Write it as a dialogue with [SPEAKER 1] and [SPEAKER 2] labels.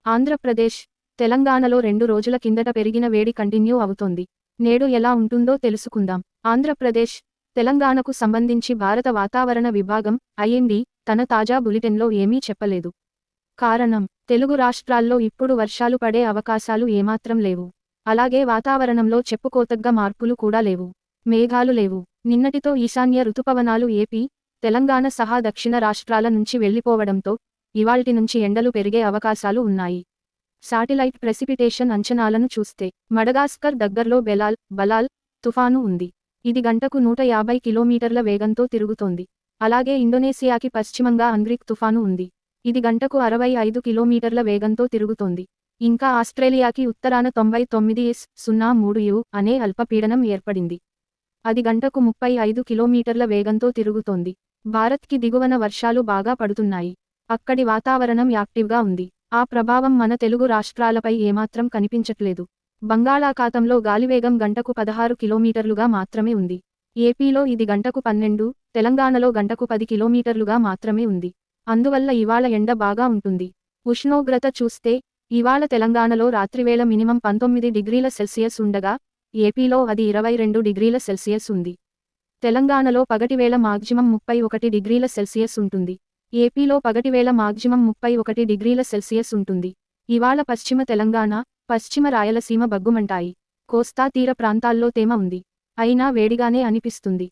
[SPEAKER 1] ఆంధ్రప్రదేశ్, తెలంగాణలో 2 రోజుల కిందట పెరిగిన వేడి కంటిన్యూ అవుతోంది. నేడు ఎలా ఉంటుందో తెలుసుకుందాం. ఆంధ్రప్రదేశ్, తెలంగాణకు సంబంధించి భారత వాతావరణ విభాగం ఐఎండీ తన తాజా బులెటిన్లో ఏమీ చెప్పలేదు. కారణం, తెలుగు రాష్ట్రాల్లో ఇప్పుడు వర్షాలు పడే అవకాశాలు ఏమాత్రం లేవు. అలాగే వాతావరణంలో చెప్పుకోతగ్గ మార్పులు కూడా లేవు. మేఘాలు లేవు. నిన్నటితో ఈశాన్య రుతుపవనాలు ఏపీ, తెలంగాణ సహా దక్షిణ రాష్ట్రాల నుంచి వెళ్లిపోవడంతో ఇవాల్టి నుంచి ఎండలు పెరిగే అవకాశాలు ఉన్నాయి. శాటిలైట్ ప్రెసిపిటేషన్ అంచనాలను చూస్తే మడగాస్కర్ దగ్గర్లో బలాల్ తుఫాను ఉంది. ఇది గంటకు 150 కిలోమీటర్ల వేగంతో తిరుగుతోంది. అలాగే ఇండోనేసియాకి పశ్చిమంగా అంగ్రిక్ తుఫాను ఉంది. ఇది గంటకు 65 కిలోమీటర్ల వేగంతో తిరుగుతోంది. ఇంకా ఆస్ట్రేలియాకి ఉత్తరాన 99.03 అనే అల్పపీడనం ఏర్పడింది. అది గంటకు 35 కిలోమీటర్ల వేగంతో తిరుగుతోంది. భారత్కి దిగువన వర్షాలు బాగా పడుతున్నాయి. అక్కడి వాతావరణం యాక్టివ్గా ఉంది. ఆ ప్రభావం మన తెలుగు రాష్ట్రాలపై ఏమాత్రం కనిపించట్లేదు. బంగాళాఖాతంలో గాలివేగం గంటకు 16 కిలోమీటర్లుగా మాత్రమే ఉంది. ఏపీలో ఇది గంటకు 12, తెలంగాణలో గంటకు 10 కిలోమీటర్లుగా మాత్రమే ఉంది. అందువల్ల ఇవాళ ఎండ బాగా ఉంటుంది. ఉష్ణోగ్రత చూస్తే ఇవాళ తెలంగాణలో రాత్రివేళ మినిమం 19 డిగ్రీల సెల్సియస్ ఉండగా ఏపీలో అది 22 డిగ్రీల సెల్సియస్ ఉంది. తెలంగాణలో పగటివేళ మాగ్జిమం 31 డిగ్రీల సెల్సియస్ ఉంటుంది. ఏపీలో పగటివేళ మాగ్జిమం 31 డిగ్రీల సెల్సియస్ ఉంటుంది. ఇవాళ పశ్చిమ తెలంగాణ, పశ్చిమ రాయలసీమ బగ్గుమంటాయి. కోస్తా తీర ప్రాంతాల్లో తేమ ఉంది. అయినా వేడిగానే అనిపిస్తుంది.